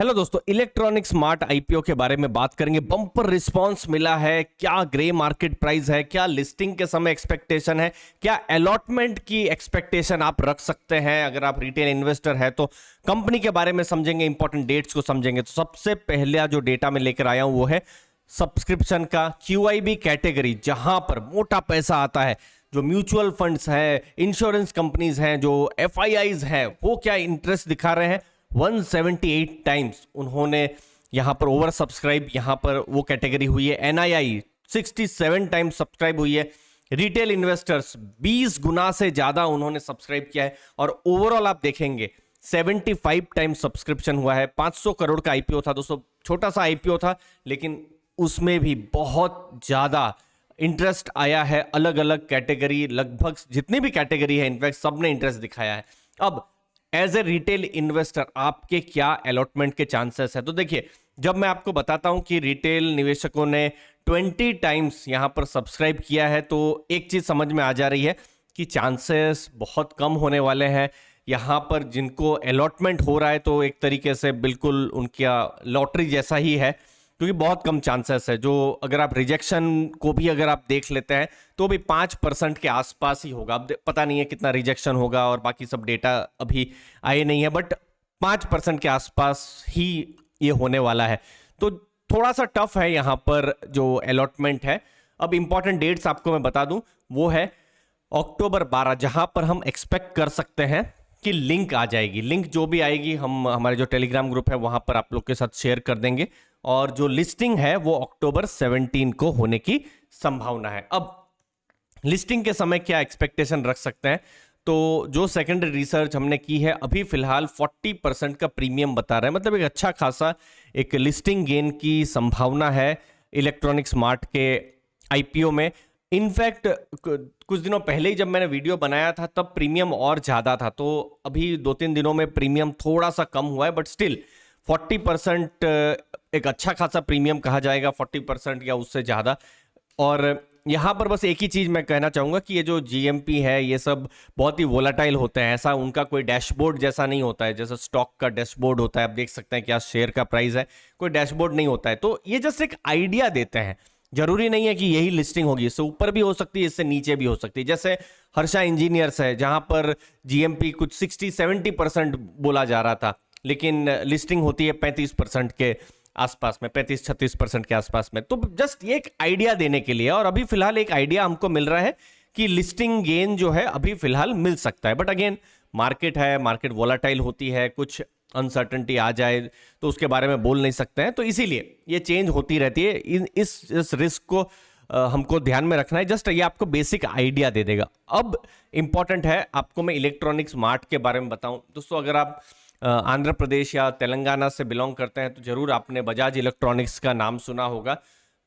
Hello दोस्तों, electronic smart IPO के बारे में बात करेंगे। बम्पर रिस्पांस मिला है क्या? ग्रे मार्केट प्राइस है क्या? लिस्टिंग के समय एक्सपेक्टेशन है क्या? अलॉटमेंट की एक्सपेक्टेशन आप रख सकते हैं अगर आप रिटेल इन्वेस्टर है तो। कंपनी के बारे में समझेंगे, इंपॉर्टेंट डेट्स को समझेंगे। तो सबसे पहला जो डेटा मैं लेकर आया हूं वो है सब्सक्रिप्शन का QIB कैटेगरी, जहां पर मोटा पैसा आता है। जो म्यूचुअल फंड्स हैं, इंश्योरेंस कंपनीज हैं, जो FIIs हैं, वो क्या इंटरेस्ट दिखा रहे हैं? 178 टाइम्स उन्होंने यहां पर ओवर सब्सक्राइब, यहां पर वो कैटेगरी हुई है। NII 67 टाइम्स सब्सक्राइब हुई है। रिटेल इन्वेस्टर्स 20 गुना से ज्यादा उन्होंने सब्सक्राइब किया है। और ओवरऑल आप देखेंगे 75 टाइम्स सब्सक्रिप्शन हुआ है। 500 करोड़ का आईपीओ था दोस्तों, छोटा सा आईपीओ था, लेकिन उसमें भी बहुत ज्यादा इंटरेस्ट आया है। अलग अलग कैटेगरी, लगभग जितनी भी कैटेगरी है इनफैक्ट सबने इंटरेस्ट दिखाया है। अब एज ए रिटेल इन्वेस्टर आपके क्या अलॉटमेंट के चांसेस है? तो देखिए, जब मैं आपको बताता हूं कि रिटेल निवेशकों ने 20 टाइम्स यहां पर सब्सक्राइब किया है, तो एक चीज समझ में आ जा रही है कि चांसेस बहुत कम होने वाले हैं। यहां पर जिनको अलॉटमेंट हो रहा है तो एक तरीके से बिल्कुल उनका लॉटरी जैसा ही है, क्योंकि बहुत कम चांसेस है। जो अगर आप रिजेक्शन को भी अगर आप देख लेते हैं तो भी 5% के आसपास ही होगा। अब पता नहीं है कितना रिजेक्शन होगा और बाकी सब डेटा अभी आए नहीं है, बट 5% के आसपास ही ये होने वाला है। तो थोड़ा सा टफ है यहाँ पर जो अलॉटमेंट है। अब इंपॉर्टेंट डेट्स आपको मैं बता दूं, वो है अक्टूबर 12, जहां पर हम एक्सपेक्ट कर सकते हैं कि लिंक आ जाएगी। लिंक जो भी आएगी हम हमारे जो टेलीग्राम ग्रुप है वहां पर आप लोग के साथ शेयर कर देंगे। और जो लिस्टिंग है वो अक्टूबर 17 को होने की संभावना है। अब लिस्टिंग के समय क्या एक्सपेक्टेशन रख सकते हैं? तो जो सेकेंडरी रिसर्च हमने की है, अभी फिलहाल 40% का प्रीमियम बता रहा है, मतलब एक अच्छा खासा एक लिस्टिंग गेन की संभावना है इलेक्ट्रॉनिक स्मार्ट के आईपीओ में। इनफैक्ट कुछ दिनों पहले ही जब मैंने वीडियो बनाया था तब प्रीमियम और ज्यादा था, तो अभी 2-3 दिनों में प्रीमियम थोड़ा सा कम हुआ है, बट स्टिल 40% एक अच्छा खासा प्रीमियम कहा जाएगा, 40% या उससे ज्यादा। और यहां पर बस एक ही चीज मैं कहना चाहूंगा कि ये जो GMP है ये सब बहुत ही वोलाटाइल होते हैं। ऐसा उनका कोई डैशबोर्ड जैसा नहीं होता है, जैसे स्टॉक का डैशबोर्ड होता है, आप देख सकते हैं क्या शेयर का प्राइस है, कोई डैशबोर्ड नहीं होता है। तो ये जस्ट एक आइडिया देते हैं, जरूरी नहीं है कि यही लिस्टिंग होगी, इससे ऊपर भी हो सकती है, इससे नीचे भी हो सकती है। जैसे हर्षा इंजीनियर्स है जहां पर GMP कुछ 60-70% बोला जा रहा था, लेकिन लिस्टिंग होती है 35% के आसपास में, 35-36% के आसपास में। तो जस्ट ये एक आइडिया देने के लिए, और अभी फिलहाल एक आइडिया हमको मिल रहा है कि लिस्टिंग गेन जो है अभी फिलहाल मिल सकता है। बट अगेन मार्केट है, मार्केट वोलाटाइल होती है, कुछ अनसर्टेनिटी आ जाए तो उसके बारे में बोल नहीं सकते हैं, तो इसीलिए ये चेंज होती रहती है। इस रिस्क को हमको ध्यान में रखना है। जस्ट ये आपको बेसिक आइडिया दे देगा। अब इंपॉर्टेंट है आपको मैं इलेक्ट्रॉनिक स्मार्ट के बारे में बताऊं दोस्तों। अगर आप आंध्र प्रदेश या तेलंगाना से बिलोंग करते हैं तो जरूर आपने बजाज इलेक्ट्रॉनिक्स का नाम सुना होगा।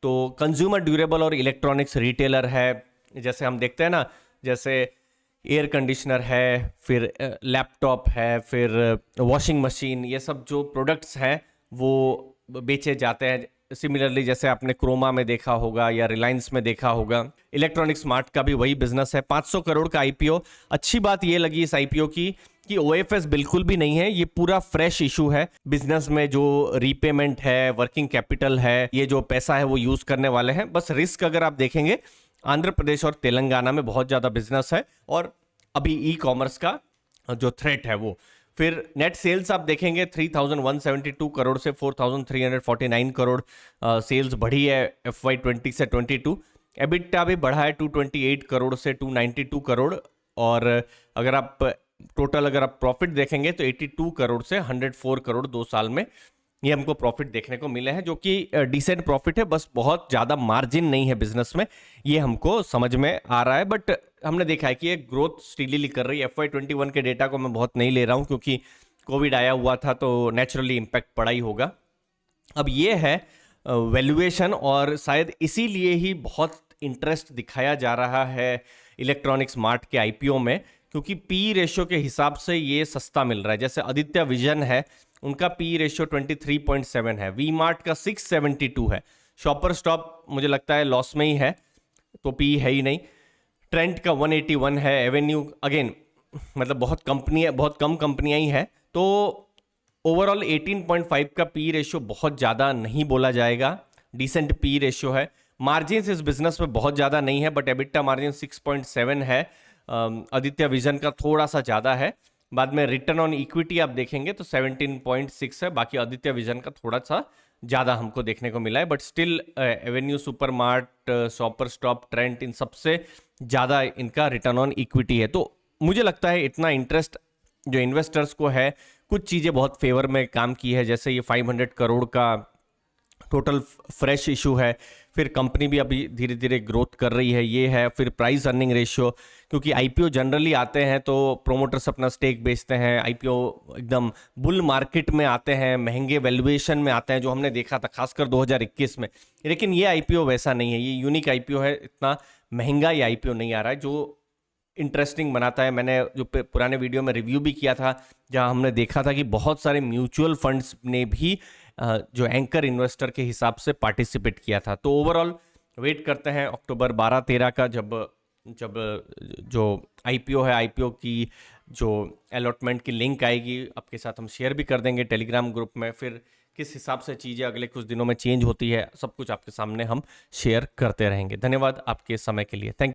तो कंज्यूमर ड्यूरेबल और इलेक्ट्रॉनिक्स रिटेलर है। जैसे हम देखते हैं ना, जैसे एयर कंडीशनर है, फिर लैपटॉप है, फिर वॉशिंग मशीन, ये सब जो प्रोडक्ट्स हैं वो बेचे जाते हैं। सिमिलरली जैसे आपने क्रोमा में देखा होगा या रिलायंस में देखा होगा, इलेक्ट्रॉनिक स्मार्ट का भी वही बिजनेस है। 500 करोड़ का आईपीओ। अच्छी बात ये लगी इस आईपीओ की कि OFS बिल्कुल भी नहीं है, ये पूरा फ्रेश इशू है। बिजनेस में जो रीपेमेंट है, वर्किंग कैपिटल है, ये जो पैसा है वो यूज करने वाले हैं। बस रिस्क अगर आप देखेंगे, आंध्र प्रदेश और तेलंगाना में बहुत ज्यादा बिजनेस है, और अभी ई-कॉमर्स का जो थ्रेट है वो। फिर नेट सेल्स आप देखेंगे 3172 करोड़ से 4349 करोड़ सेल्स बढ़ी है FY20 से 22। एबिटा भी बढ़ा है 228 करोड़ से 292 करोड़। और अगर आप टोटल अगर आप प्रॉफिट देखेंगे तो 82 करोड़ से 104 करोड़ 2 साल में ये हमको प्रॉफिट देखने को मिले हैं, जो कि डिसेंट प्रॉफिट है। बस बहुत ज्यादा मार्जिन नहीं है बिजनेस में, ये हमको समझ में आ रहा है। बट हमने देखा है कि ये ग्रोथ स्टीडीली कर रही है। FY21 के डेटा को मैं बहुत नहीं ले रहा हूं क्योंकि कोविड आया हुआ था तो नेचुरली इंपैक्ट पड़ा ही होगा। अब ये है वैल्यूएशन, और शायद इसीलिए ही बहुत इंटरेस्ट दिखाया जा रहा है इलेक्ट्रॉनिक स्मार्ट के आईपीओ में, क्योंकि पी रेशियो के हिसाब से ये सस्ता मिल रहा है। जैसे आदित्य विजन है, उनका पी रेशियो 23.7 है, वी मार्ट का 672 है, शॉपर स्टॉप मुझे लगता है लॉस में ही है तो पी है ही नहीं, ट्रेंट का 181 है, एवेन्यू अगेन मतलब बहुत कम कंपनियां ही है। तो ओवरऑल 18.5 का पी रेशियो बहुत ज़्यादा नहीं बोला जाएगा, डिसेंट पी रेशियो है। मार्जिन्स इस बिजनेस में बहुत ज़्यादा नहीं है, बट एबिटा मार्जिन 6.7 है। आदित्य विजन का थोड़ा सा ज़्यादा है। बाद में रिटर्न ऑन इक्विटी आप देखेंगे तो 17.6 है, बाकी आदित्य विजन का थोड़ा सा ज़्यादा हमको देखने को मिला है। But still Avenue Supermart, Shopper Stop, Trent, इन सबसे ज़्यादा इनका रिटर्न ऑन इक्विटी है। तो मुझे लगता है इतना इंटरेस्ट जो इन्वेस्टर्स को है, कुछ चीज़ें बहुत फेवर में काम की है, जैसे ये 500 करोड़ का टोटल फ्रेश इशू है। फिर कंपनी भी अभी धीरे धीरे ग्रोथ कर रही है, ये है। फिर प्राइस अर्निंग रेशियो, क्योंकि आईपीओ जनरली आते हैं तो प्रोमोटर्स अपना स्टेक बेचते हैं, आईपीओ एकदम बुल मार्केट में आते हैं, महंगे वैल्यूएशन में आते हैं, जो हमने देखा था खासकर 2021 में। लेकिन ये आईपीओ वैसा नहीं है, ये यूनिक आईपीओ है, इतना महंगा ये आईपीओ नहीं आ रहा है, जो इंटरेस्टिंग बनाता है। मैंने जो पुराने वीडियो में रिव्यू भी किया था, जहां हमने देखा था कि बहुत सारे म्यूचुअल फंड्स ने भी जो एंकर इन्वेस्टर के हिसाब से पार्टिसिपेट किया था। तो ओवरऑल वेट करते हैं अक्टूबर 12-13 का, जब जो आईपीओ है, आईपीओ की जो अलॉटमेंट की लिंक आएगी आपके साथ हम शेयर भी कर देंगे टेलीग्राम ग्रुप में। फिर किस हिसाब से चीज़ें अगले कुछ दिनों में चेंज होती है, सब कुछ आपके सामने हम शेयर करते रहेंगे। धन्यवाद आपके समय के लिए, थैंक